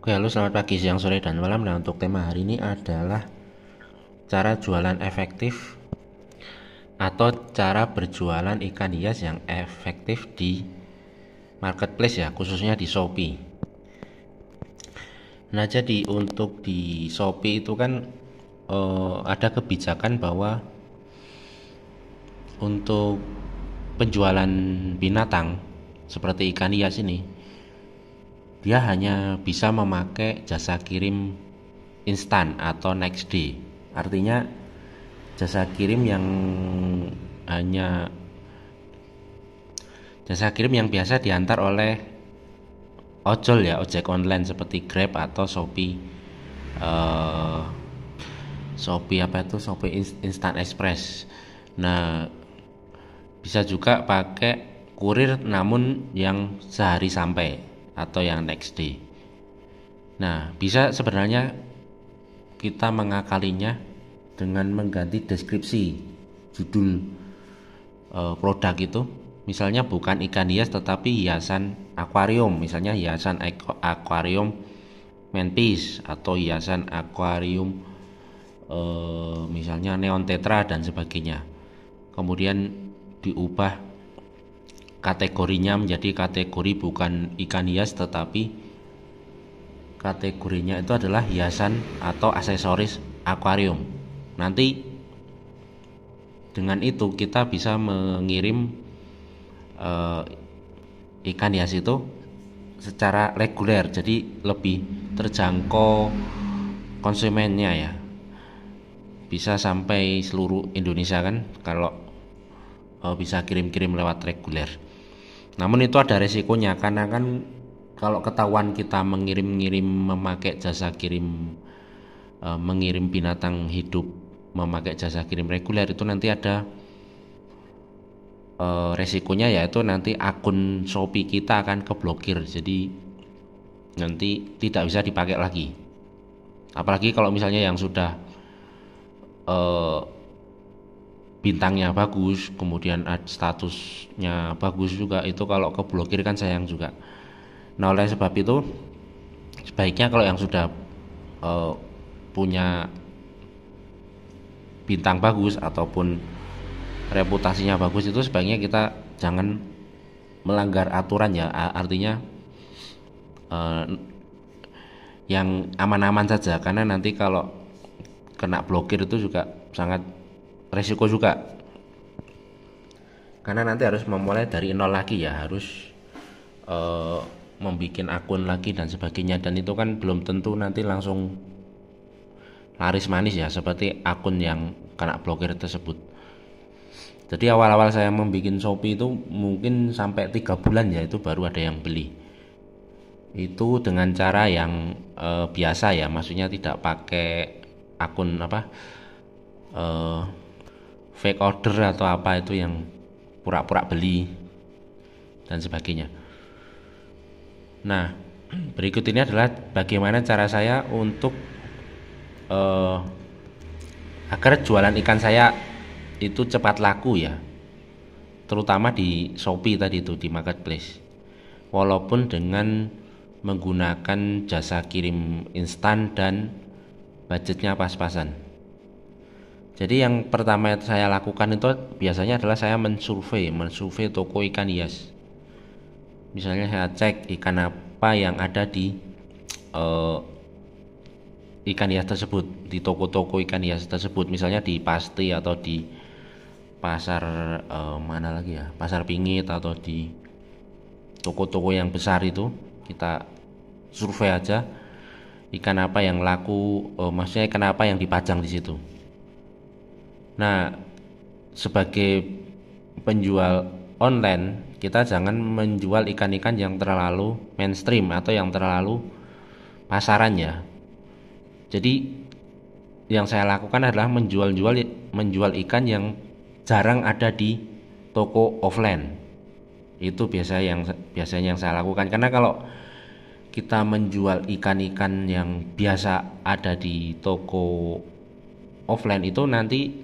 Oke, halo, selamat pagi, siang, sore, dan malam. Nah, untuk tema hari ini adalah cara jualan efektif atau cara berjualan ikan hias yang efektif di marketplace ya, khususnya di Shopee. Nah, jadi untuk di Shopee itu kan ada kebijakan bahwa untuk penjualan binatang seperti ikan hias ini, dia hanya bisa memakai jasa kirim instan atau next day. Artinya jasa kirim yang hanya jasa kirim yang biasa diantar oleh ojol ya, ojek online seperti Grab atau Shopee, eh, Shopee apa itu, Shopee Instant Express. Nah, bisa juga pakai kurir namun yang sehari sampai atau yang next day. Nah, bisa sebenarnya kita mengakalinya dengan mengganti deskripsi judul produk itu, misalnya bukan ikan hias tetapi hiasan akuarium, misalnya hiasan akuarium manfish atau hiasan akuarium misalnya neon tetra dan sebagainya. Kemudian diubah kategorinya menjadi kategori bukan ikan hias tetapi kategorinya itu adalah hiasan atau aksesoris akuarium. Nanti dengan itu kita bisa mengirim ikan hias itu secara reguler, jadi lebih terjangkau konsumennya ya, bisa sampai seluruh Indonesia kan kalau bisa kirim-kirim lewat reguler. Namun itu ada resikonya, karena kan kalau ketahuan kita mengirim-ngirim memakai jasa kirim mengirim binatang hidup memakai jasa kirim reguler, itu nanti ada resikonya, yaitu nanti akun Shopee kita akan keblokir, jadi nanti tidak bisa dipakai lagi. Apalagi kalau misalnya yang sudah bintangnya bagus, kemudian statusnya bagus juga, itu kalau keblokir kan sayang juga. Nah, oleh sebab itu sebaiknya kalau yang sudah punya bintang bagus ataupun reputasinya bagus, itu sebaiknya kita jangan melanggar aturan ya, artinya yang aman-aman saja, karena nanti kalau kena blokir itu juga sangat resiko juga, karena nanti harus memulai dari nol lagi ya, harus membuat akun lagi dan sebagainya, dan itu kan belum tentu nanti langsung laris manis ya seperti akun yang kena blokir tersebut. Jadi awal-awal saya membuat Shopee itu mungkin sampai 3 bulan ya, itu baru ada yang beli. Itu dengan cara yang biasa ya, maksudnya tidak pakai akun apa fake order atau apa itu yang pura-pura beli dan sebagainya. Nah, berikut ini adalah bagaimana cara saya untuk agar jualan ikan saya itu cepat laku ya, terutama di Shopee tadi itu, di marketplace, walaupun dengan menggunakan jasa kirim instan dan budgetnya pas-pasan. Jadi yang pertama yang saya lakukan itu biasanya adalah saya mensurvei toko ikan hias. Misalnya saya cek ikan apa yang ada di ikan hias tersebut, di toko-toko ikan hias tersebut, misalnya di Pasti atau di pasar mana lagi ya, pasar Pingit, atau di toko-toko yang besar itu. Kita survei aja ikan apa yang laku, maksudnya ikan apa yang dipajang di situ. Nah, sebagai penjual online, kita jangan menjual ikan-ikan yang terlalu mainstream atau yang terlalu pasaran ya. Jadi yang saya lakukan adalah menjual ikan yang jarang ada di toko offline. Itu biasanya yang saya lakukan, karena kalau kita menjual ikan-ikan yang biasa ada di toko offline itu nanti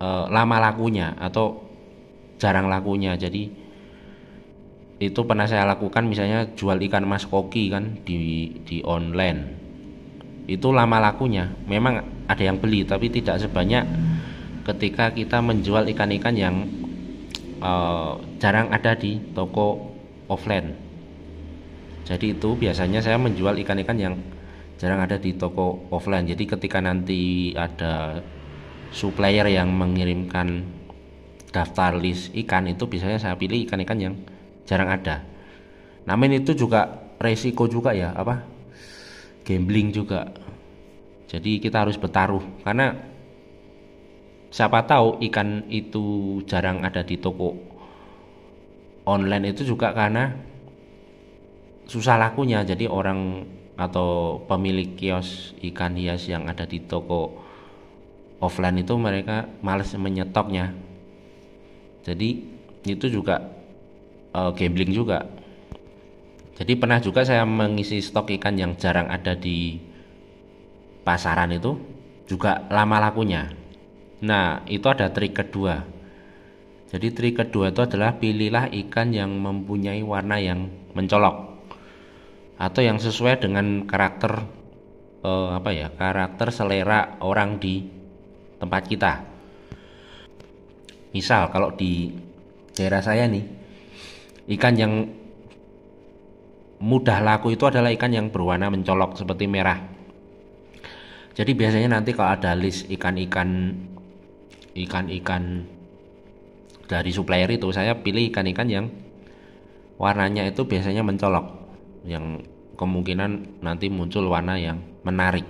lama lakunya atau jarang lakunya. Jadi itu pernah saya lakukan, misalnya jual ikan mas koki kan di online. Itu lama lakunya. Memang ada yang beli tapi tidak sebanyak ketika kita menjual ikan-ikan yang jarang ada di toko offline. Jadi itu biasanya saya menjual ikan-ikan yang jarang ada di toko offline. Jadi ketika nanti ada supplier yang mengirimkan daftar list ikan, itu biasanya saya pilih ikan-ikan yang jarang ada. Namun itu juga resiko juga ya, gambling juga. Jadi kita harus bertaruh, karena siapa tahu ikan itu jarang ada di toko online itu juga karena susah lakunya. Jadi orang atau pemilik kios ikan hias yang ada di toko offline itu mereka males menyetoknya. Jadi itu juga gambling juga. Jadi pernah juga saya mengisi stok ikan yang jarang ada di pasaran, itu juga lama lakunya. Nah, itu ada trik kedua. Jadi trik kedua itu adalah pilihlah ikan yang mempunyai warna yang mencolok atau yang sesuai dengan karakter karakter selera orang di tempat kita. Misal kalau di daerah saya nih, ikan yang mudah laku itu adalah ikan yang berwarna mencolok seperti merah. Jadi biasanya nanti kalau ada list ikan-ikan dari supplier itu, saya pilih ikan-ikan yang warnanya itu biasanya mencolok, yang kemungkinan nanti muncul warna yang menarik.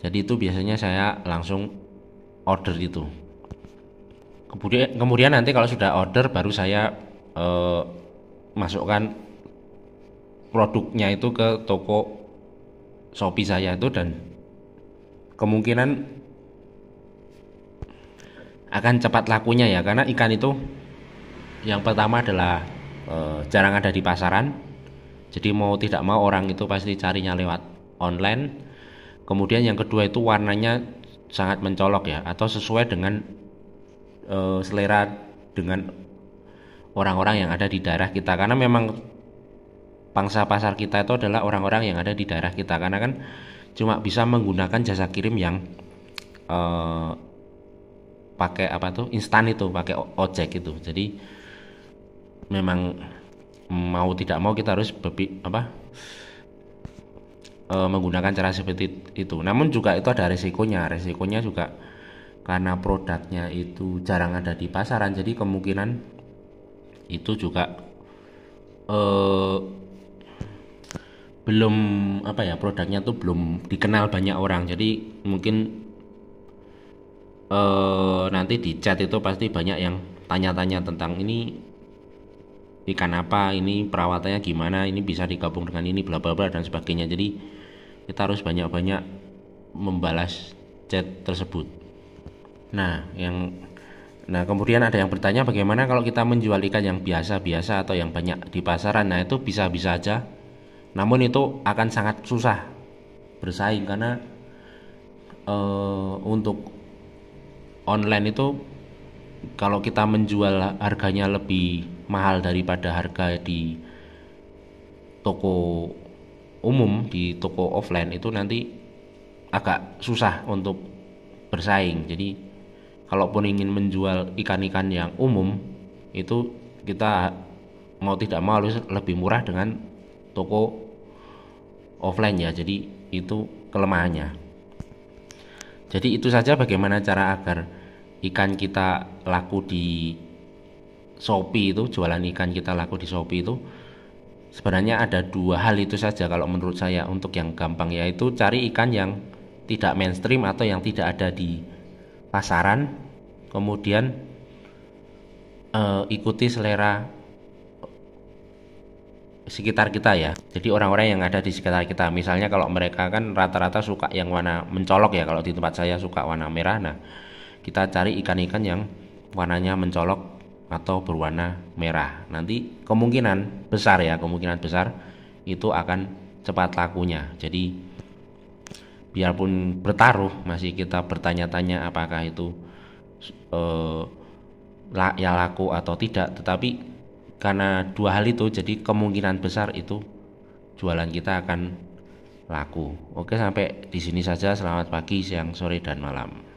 Jadi itu biasanya saya langsung order itu. Kemudian nanti kalau sudah order baru saya masukkan produknya itu ke toko Shopee saya itu, dan kemungkinan akan cepat lakunya ya, karena ikan itu yang pertama adalah jarang ada di pasaran. Jadi mau tidak mau orang itu pasti carinya lewat online. Kemudian yang kedua itu warnanya sangat mencolok ya, atau sesuai dengan selera dengan orang-orang yang ada di daerah kita, karena memang pangsa pasar kita itu adalah orang-orang yang ada di daerah kita, karena kan cuma bisa menggunakan jasa kirim yang pakai instan, itu pakai ojek itu. Jadi memang mau tidak mau kita harus menggunakan cara seperti itu. Namun juga itu ada resikonya juga, karena produknya itu jarang ada di pasaran. Jadi kemungkinan itu juga belum produknya tuh belum dikenal banyak orang. Jadi mungkin nanti di chat itu pasti banyak yang tanya-tanya tentang ini ikan apa, ini perawatannya gimana, ini bisa digabung dengan ini, bla bla bla dan sebagainya. Jadi kita harus banyak-banyak membalas chat tersebut. Nah, kemudian ada yang bertanya bagaimana kalau kita menjual ikan yang biasa-biasa atau yang banyak di pasaran. Nah, itu bisa-bisa aja. Namun itu akan sangat susah bersaing, karena untuk online itu kalau kita menjual harganya lebih mahal daripada harga di toko umum, di toko offline, itu nanti agak susah untuk bersaing. Jadi kalaupun ingin menjual ikan-ikan yang umum, itu kita mau tidak mau harus lebih murah dengan toko offline ya. Jadi itu kelemahannya. Jadi itu saja bagaimana cara agar ikan kita laku di Shopee itu, jualan ikan kita laku di Shopee itu. Sebenarnya ada dua hal itu saja kalau menurut saya untuk yang gampang, yaitu cari ikan yang tidak mainstream atau yang tidak ada di pasaran. Kemudian ikuti selera sekitar kita ya. Jadi orang-orang yang ada di sekitar kita, misalnya kalau mereka kan rata-rata suka yang warna mencolok ya, kalau di tempat saya suka warna merah. Nah, kita cari ikan-ikan yang warnanya mencolok atau berwarna merah. Nanti kemungkinan besar itu akan cepat lakunya. Jadi biarpun bertaruh masih kita bertanya-tanya apakah itu laku atau tidak, tetapi karena dua hal itu, jadi kemungkinan besar itu jualan kita akan laku. Oke, sampai di sini saja. Selamat pagi, siang, sore, dan malam.